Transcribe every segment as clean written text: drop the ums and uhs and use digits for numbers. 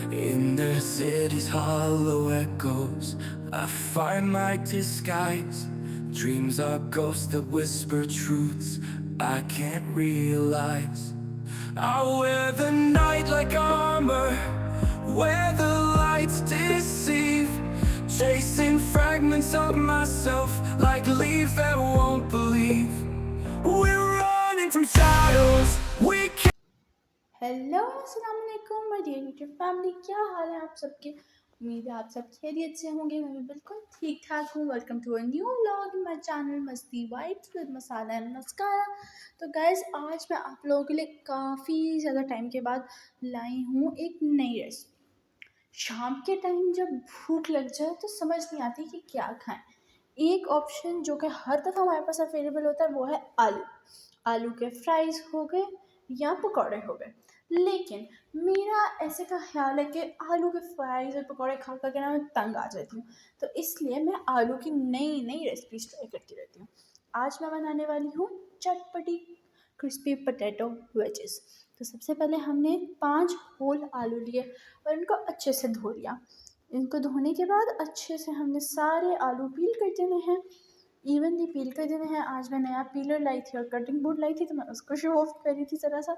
In the city's hollow echoes, I find my disguise. Dreams are ghosts that whisper truths I can't realize. I wear the night like armor, where the lights deceive, chasing fragments of myself like leaves that won't believe. We're running from shadows. We can't. Hello अस्सलाम वालेकुम my dear YouTube family, क्या हाल है आप सबके। उम्मीद है आप सब खैरियत से होंगे। मैं भी बिल्कुल ठीक ठाक हूँ। Welcome to a new vlog my channel masti vibes with masala and mascara. तो गाइस, आज मैं आप लोगों के लिए काफ़ी ज़्यादा टाइम के बाद लाई हूँ एक नई रेसिपी। शाम के टाइम जब भूख लग जाए तो समझ नहीं आती कि क्या खाएं। एक ऑप्शन जो कि हर दफ़ा हमारे पास अवेलेबल होता है वो है आलू। आलू के फ्राइज़ हो गए या पकौड़े हो गए। लेकिन मेरा ऐसे का ख्याल है कि आलू के फ्राइज़ और पकौड़े खा कर के ना मैं तंग आ जाती हूँ। तो इसलिए मैं आलू की नई नई रेसिपीज ट्राई करती रहती हूँ। आज मैं बनाने वाली हूँ चटपटी क्रिस्पी पोटैटो वेजेस। तो सबसे पहले हमने 5 होल आलू लिए और इनको अच्छे से धो लिया। इनको धोने के बाद अच्छे से हमने सारे आलू पील कर देने हैं, इवनली पील कर देने हैं। आज मैं नया पीलर लाई थी और कटिंग बोर्ड लाई थी, तो मैं उसको शो ऑफ कर रही थी ज़रा सा।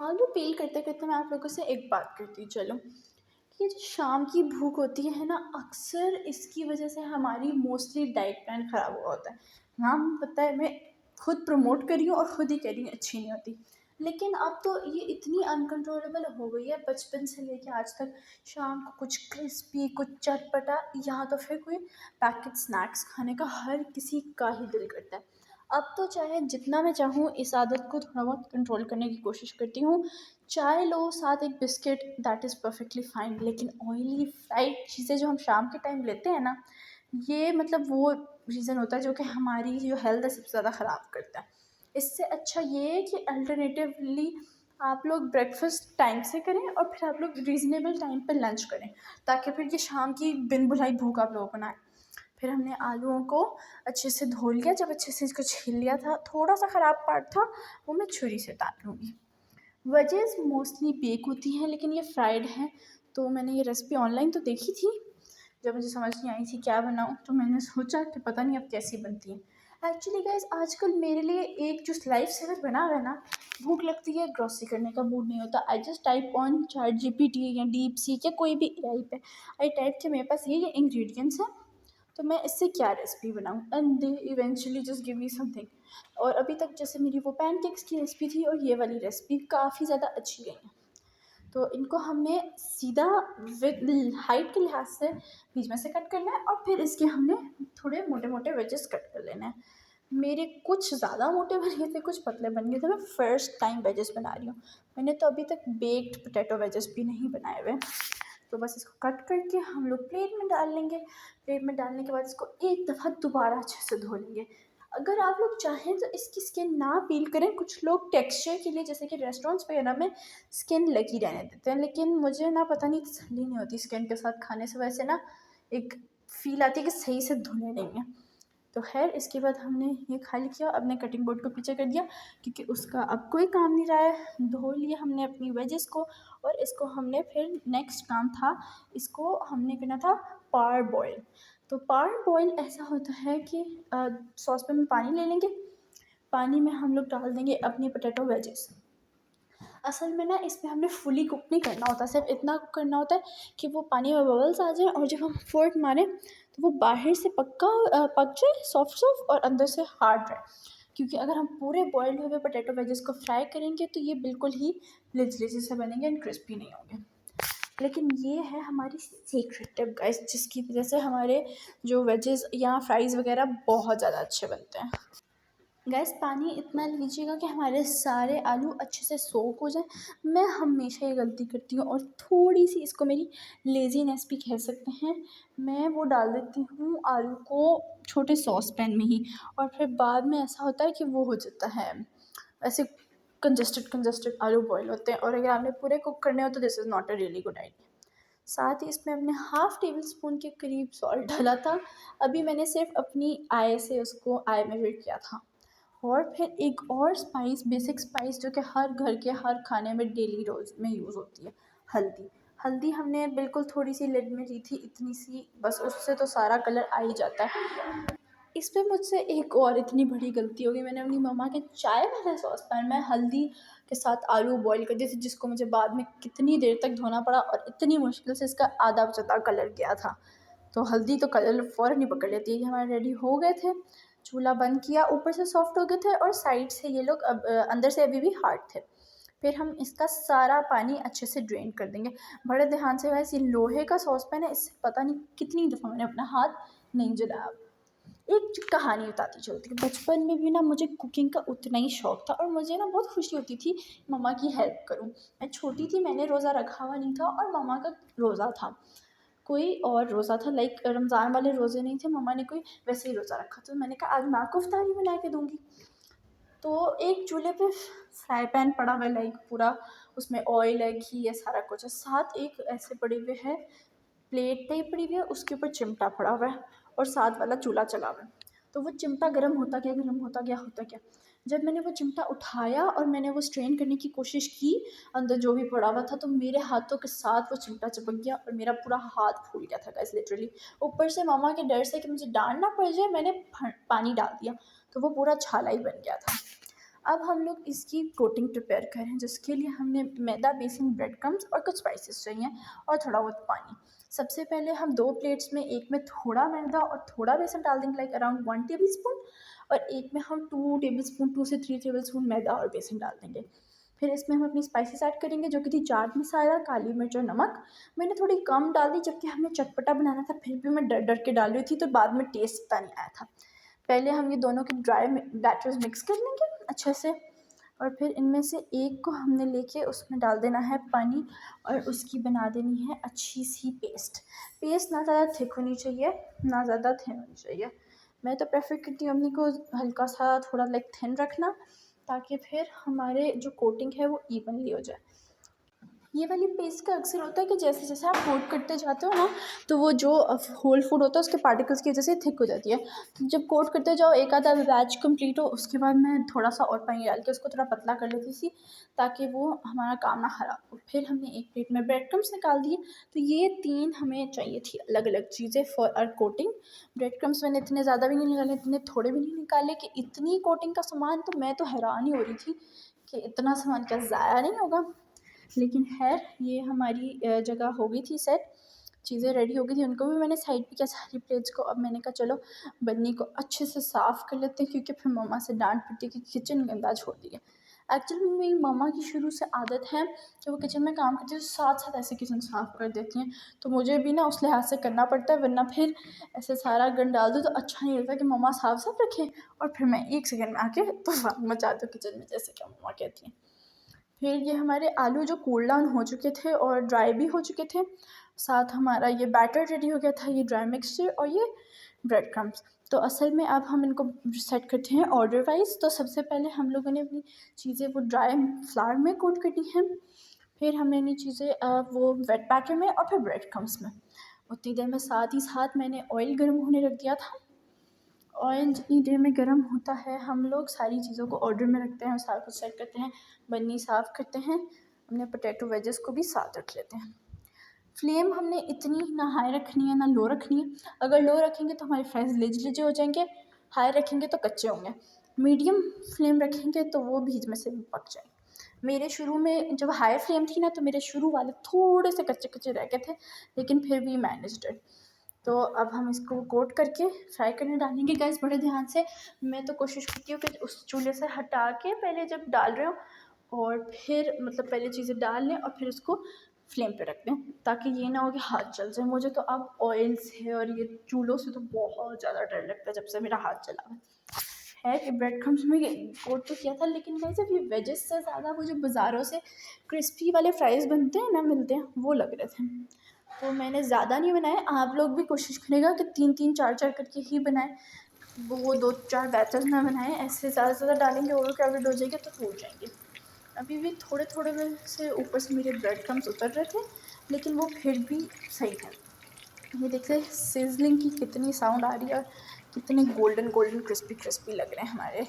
आलू पील करते करते मैं आप लोगों से एक बात करती हूँ, चलो, कि ये जो शाम की भूख होती है ना, अक्सर इसकी वजह से हमारी मोस्टली डाइट प्लान ख़राब हुआ होता है। नाम पता है, मैं खुद प्रमोट कर रही हूँ और खुद ही कह रही हूँ अच्छी नहीं होती। लेकिन अब तो ये इतनी अनकंट्रोलेबल हो गई है, बचपन से लेके आज तक शाम को कुछ क्रिस्पी, कुछ चटपटा, या तो फिर कोई पैकेट स्नैक्स खाने का हर किसी का ही दिल करता है। अब तो चाहे जितना मैं चाहूँ इस आदत को थोड़ा बहुत कंट्रोल करने की कोशिश करती हूँ। चाय लो साथ एक biscuit, that is perfectly fine. लेकिन ऑयली फ्राइड चीज़ें जो हम शाम के टाइम लेते हैं ना, ये मतलब वो रीज़न होता है जो कि हमारी जो हेल्थ है सबसे ज़्यादा ख़राब करता है। इससे अच्छा ये है कि अल्टरनेटिवली आप लोग ब्रेकफास्ट टाइम से करें और फिर आप लोग रीज़नेबल टाइम पे लंच करें, ताकि फिर ये शाम की बिन बुलाई भूख आप लोगों को ना आए। फिर हमने आलूओं को अच्छे से धो लिया। जब अच्छे से इसको छील लिया था, थोड़ा सा ख़राब पार्ट था वो मैं छुरी से काट लूँगी। वेजेस मोस्टली बेक होती हैं, लेकिन ये फ्राइड हैं। तो मैंने ये रेसिपी ऑनलाइन तो देखी थी। जब मुझे समझ नहीं आई थी क्या बनाऊँ, तो मैंने सोचा कि पता नहीं अब कैसी बनती है। एक्चुअली गाइस, आजकल मेरे लिए एक जो लाइफ सेवर बना हुआ है ना, भूख लगती है, ग्रॉसरी करने का मूड नहीं होता, I just type on chat GPT या डीप सीक या कोई भी एआई पे। आई टाइप कि मेरे पास ये इंग्रेडिएंट्स हैं, तो मैं इससे क्या रेसिपी बनाऊँ, and they eventually just give me something. और अभी तक जैसे मेरी वो पैनकेक्स की रेसिपी थी और ये वाली रेसिपी काफ़ी ज़्यादा अच्छी गई है। तो इनको हमने सीधा विद हाइट के लिहाज से बीच में से कट करना है और फिर इसके हमने थोड़े मोटे मोटे वेजेस कट कर लेने हैं। मेरे कुछ ज़्यादा मोटे बन गए थे, कुछ पतले बन गए थे। मैं फर्स्ट टाइम वेजेस बना रही हूँ। मैंने तो अभी तक बेक्ड पोटैटो वेजेस भी नहीं बनाए हुए। तो बस इसको कट करके हम लोग प्लेट में डाल लेंगे। प्लेट में डालने के बाद इसको एक दफ़ा दोबारा अच्छे से धो लेंगे। अगर आप लोग चाहें तो इसकी स्किन ना पील करें। कुछ लोग टेक्सचर के लिए, जैसे कि रेस्टोरेंट्स वगैरह में, स्किन लगी रहने देते हैं, लेकिन मुझे ना पता नहीं तसल्ली नहीं होती स्किन के साथ खाने से। वैसे ना एक फ़ील आती है कि सही से धुले नहीं है। तो खैर, इसके बाद हमने ये खाली किया, अपने कटिंग बोर्ड को पीछे कर दिया क्योंकि उसका अब कोई काम नहीं रहा है। धो लिया हमने अपनी वेजेस को और इसको हमने फिर नेक्स्ट काम था, इसको हमने करना था पार बॉयल। तो पार बॉयल ऐसा होता है कि सॉसपैन में पानी ले लेंगे। पानी में हम लोग डाल देंगे अपनी पोटैटो वेजेस। असल में ना इसमें हमने फुली कुक नहीं करना होता, सिर्फ इतना कुक करना होता है कि वो पानी में बबल्स आ जाए और जब हम फोर्क मारें तो वो बाहर से पक जाए, सॉफ्ट सॉफ्ट, और अंदर से हार्ड रहे। क्योंकि अगर हम पूरे बॉयल्ड हुए पोटैटो वेजेस को फ्राई करेंगे तो ये बिल्कुल ही लिज से बनेंगे एंड क्रिस्पी नहीं होंगे। लेकिन ये है हमारी सीक्रेट टिप गाइस, जिसकी वजह से हमारे जो वेजेस या फ्राइज़ वगैरह बहुत ज़्यादा अच्छे बनते हैं। गैस, पानी इतना लीजिएगा कि हमारे सारे आलू अच्छे से सोक हो जाएं। मैं हमेशा ये गलती करती हूँ और थोड़ी सी इसको मेरी लेज़ीनेस भी कह सकते हैं। मैं वो डाल देती हूँ आलू को छोटे सॉस पैन में ही, और फिर बाद में ऐसा होता है कि वो हो जाता है ऐसे कंजस्टेड कंजस्टेड आलू बॉयल होते हैं, और अगर आपने पूरे कुक करने हो तो this is not a really good idea. साथ ही इसमें हमने हाफ़ टेबल स्पून के करीब सॉल्ट डाला था। अभी मैंने सिर्फ अपनी आय से उसको आई मेजर किया था। और फिर एक और स्पाइस, बेसिक स्पाइस जो कि हर घर के हर खाने में डेली रोज़ में यूज़ होती है, हल्दी। हल्दी हमने बिल्कुल थोड़ी सी लिड में ली थी, इतनी सी बस, उससे तो सारा कलर आ ही जाता है। इस पे मुझसे एक और इतनी बड़ी गलती हो गई, मैंने अपनी मम्मा के चाय वाले सॉस पैन में हल्दी के साथ आलू बॉईल कर दिए थे, जिसको मुझे बाद में कितनी देर तक धोना पड़ा और इतनी मुश्किल से इसका आधा ज़्यादा कलर गया था। तो हल्दी तो कलर फ़ौरन ही पकड़ लेती है। ये हमारे रेडी हो गए थे, चूल्हा बंद किया, ऊपर से सॉफ्ट हो गए थे और साइड से ये लोग अब अंदर से अभी भी हार्ड थे। फिर हम इसका सारा पानी अच्छे से ड्रेन कर देंगे। बड़े ध्यान से, वैसे ये लोहे का सॉस पैन है, इससे पता नहीं कितनी दफ़ा मैंने अपना हाथ नहीं जलाया। एक कहानी बताती चलती हूँ। बचपन में भी ना मुझे कुकिंग का उतना ही शौक था और मुझे ना बहुत खुशी होती थी मम्मा की हेल्प करूँ। मैं छोटी थी, मैंने रोज़ा रखा हुआ नहीं था और मम्मा का रोज़ा था, कोई और रोज़ा था, लाइक रमज़ान वाले रोज़े नहीं थे, मम्मा ने कोई वैसे ही रोज़ा रखा। तो मैंने कहा आज मैं आपको इफ्तारी बना के दूँगी। तो एक चूल्हे पे फ्राई पैन पड़ा हुआ है, लाइक पूरा उसमें ऑयल है, घी है, सारा कुछ है। साथ एक ऐसे पड़े हुए है, प्लेट टाइप पड़ी हुई है, उसके ऊपर चिमटा पड़ा हुआ है और साथ वाला चूल्हा चला हुआ है। तो वो चिमटा गर्म होता गया, गर्म होता गया, होता गया। जब मैंने वो चिमटा उठाया और मैंने वो स्ट्रेन करने की कोशिश की, अंदर जो भी पड़ा हुआ था, तो मेरे हाथों के साथ वो चिमटा चिपक गया और मेरा पूरा हाथ फूल गया था गाइस, लिटरली। ऊपर से मामा के डर से कि मुझे डांट ना पड़ जाए, मैंने पानी डाल दिया, तो वो पूरा छाला ही बन गया था। अब हम लोग इसकी कोटिंग प्रिपेयर करें, जिसके लिए हमने मैदा, बेसन, ब्रेड क्रम्स और कुछ स्पाइसेस चाहिए और थोड़ा बहुत पानी। सबसे पहले हम 2 प्लेट्स में, एक में थोड़ा मैदा और थोड़ा बेसन डाल देंगे, लाइक अराउंड 1 टेबल स्पून, और एक में हम 2 टेबल स्पून, 2 से 3 टेबल स्पून मैदा और बेसन डाल देंगे। फिर इसमें हम अपनी स्पाइसेस ऐड करेंगे, जो कि थी चाट मसाला, काली मिर्च और नमक। मैंने थोड़ी कम डाल दी, जबकि हमें चटपटा बनाना था, फिर भी मैं डर डर के डाल रही थी, तो बाद में टेस्ट इतना नहीं आया था। पहले हम ये दोनों के ड्राई बैटर्स मिक्स कर लेंगे अच्छे से, और फिर इनमें से एक को हमने लेके उसमें डाल देना है पानी और उसकी बना देनी है अच्छी सी पेस्ट। पेस्ट ना ज़्यादा थिक होनी चाहिए, ना ज़्यादा थिन होनी चाहिए। मैं तो प्रेफर करती हूँ अपनी को हल्का सा थोड़ा लाइक थिन रखना, ताकि फिर हमारे जो कोटिंग है वो इवनली हो जाए। ये वाली पेस्ट का अक्सर होता है कि जैसे जैसे आप कोट करते जाते हो ना, तो वो जो होल फूड होता है उसके पार्टिकल्स की वजह से थिक हो जाती है। तो जब कोट करते जाओ, एक आधा बैच कंप्लीट हो, उसके बाद मैं थोड़ा सा और पानी डाल के उसको थोड़ा पतला कर लेती थी, ताकि वो हमारा काम ना खराब हो। फिर हमने एक प्लेट में ब्रेड क्रम्स निकाल दिए। तो ये 3 हमें चाहिए थी अलग अलग चीज़ें for our coating. Bread crumbs मैंने इतने ज़्यादा भी नहीं निकाले, इतने थोड़े भी नहीं निकाले, कि इतनी कोटिंग का सामान तो मैं तो हैरान ही हो रही थी कि इतना सामान क्या ज़ाया नहीं होगा। लेकिन खैर, ये हमारी जगह हो गई थी सेट, चीज़ें रेडी हो गई थी। उनको भी मैंने साइड पे किया, सारी प्लेट्स को। अब मैंने कहा चलो बन्नी को अच्छे से साफ़ कर लेते हैं, क्योंकि फिर मम्मा से डांट पड़ती है कि किचन गंदा छोड़ दिया। एक्चुअली मेरी मम्मा की शुरू से आदत है कि वो किचन में काम करती है तो साथ साथ ऐसे किचन साफ़ कर देती हैं। तो मुझे भी ना उस लिहाज से करना पड़ता है, वरना फिर ऐसे सारा गंद डाल दो तो अच्छा नहीं लगता कि मम्मा साफ साफ रखें और फिर मैं 1 सेकंड में आके तूफान मचा दूँ किचन में, जैसे कि मम्मा कहती हैं। फिर ये हमारे आलू जो कूल डाउन हो चुके थे और ड्राई भी हो चुके थे, साथ हमारा ये बैटर रेडी हो गया था, ये ड्राई मिक्सचर और ये ब्रेड क्रम्स। तो असल में अब हम इनको सेट करते हैं ऑर्डर वाइज। तो सबसे पहले हम लोगों ने अपनी चीज़ें वो ड्राई फ्लावर में कोट करनी है, फिर हमने अपनी चीज़ें वो वेट बैटर में और फिर ब्रेड क्रम्स में। उतनी देर में साथ ही साथ मैंने ऑयल गर्म होने रख दिया था। ऑयल जितनी देर में गर्म होता है, हम लोग सारी चीज़ों को ऑर्डर में रखते हैं और सारा कुछ सेट करते हैं, बन्नी साफ़ करते हैं, अपने पोटैटो वेजेस को भी साथ रख लेते हैं। फ्लेम हमने इतनी ना हाई रखनी है ना लो रखनी है। अगर लो रखेंगे तो हमारे फ्राइज़ लिजे हो जाएंगे, हाई रखेंगे तो कच्चे होंगे। मीडियम फ्लेम रखेंगे तो वो बीच में से भी पक जाएंगे। मेरे शुरू में जब हाई फ्लेम थी ना, तो मेरे शुरू वाले थोड़े से कच्चे कच्चे रह गए थे, लेकिन फिर भी मैनेज्ड। तो अब हम इसको कोट करके फ्राई करने डालेंगे गाइस, बड़े ध्यान से। मैं तो कोशिश करती हूँ कि उस चूल्हे से हटा के पहले जब डाल रहे हो, और फिर मतलब पहले चीज़ें डाल लें और फिर उसको फ्लेम पे रख दें, ताकि ये ना हो कि हाथ जल जाए। मुझे तो अब ऑयल से और ये चूल्हों से तो बहुत ज़्यादा डर लगता है, जब से मेरा हाथ जला हुआ है। कि ब्रेड क्रम्स में कोट तो किया था, लेकिन गाइस अब ये वेजेस से ज़्यादा वो जो बाज़ारों से क्रिस्पी वाले फ्राइज़ बनते हैं ना, मिलते हैं, वो लग रहे थे। तो मैंने ज़्यादा नहीं बनाए। आप लोग भी कोशिश करेगा कि 3-3 4-4 करके ही बनाएं, वो 2-4 बैचेस ना बनाएं। ऐसे ज़्यादा से ज़्यादा डालेंगे, ओवर क्राउडेड हो जाएंगे तो टूट जाएंगे। अभी भी थोड़े थोड़े में से ऊपर से मेरे ब्रेड क्रम्स उतर रहे थे, लेकिन वो फिर भी सही है। ये देखिए सिजलिंग की कितनी साउंड आ रही है और कितने गोल्डन गोल्डन क्रिस्पी क्रिस्पी लग रहे हैं हमारे।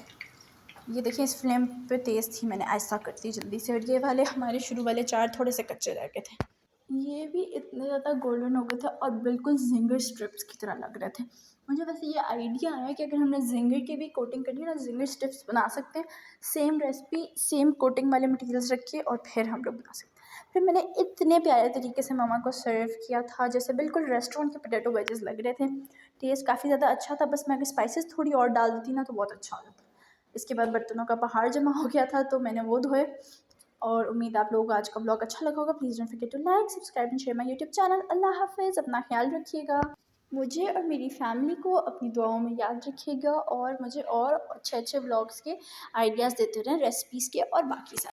ये देखिए इस फ्लेम पे तेज़ थी, मैंने ऐसा करती जल्दी से, और ये वाले हमारे शुरू वाले 4 थोड़े से कच्चे रह गए थे। ये भी इतने ज़्यादा गोल्डन हो गए थे और बिल्कुल ज़िंगर स्ट्रिप्स की तरह लग रहे थे। मुझे वैसे ये आइडिया आया कि अगर हमने ज़िंगर की भी कोटिंग करी ना, ज़िंगर स्ट्रिप्स बना सकते हैं। सेम रेसिपी, सेम कोटिंग वाले मटेरियल्स रखिए और फिर हम लोग बना सकते हैं। फिर मैंने इतने प्यारे तरीके से मम्मा को सर्व किया था, जैसे बिल्कुल रेस्टोरेंट के पोटैटो वेजेस लग रहे थे। टेस्ट काफ़ी ज़्यादा अच्छा था, बस मैं अगर स्पाइसेस थोड़ी और डाल देती ना तो बहुत अच्छा हो जाता। इसके बाद बर्तनों का पहाड़ जमा हो गया था तो मैंने वो धोए। और उम्मीद है आप लोगों को आज का ब्लॉग अच्छा लगा होगा। Please don't forget to like, subscribe and share my YouTube channel. अल्लाह हाफ़िज़, अपना ख्याल रखिएगा। मुझे और मेरी फैमिली को अपनी दुआओं में याद रखिएगा और मुझे और अच्छे-अच्छे व्लॉग्स के आइडियाज़ देते रहें, रेसिपीज़ के और बाकी सारे।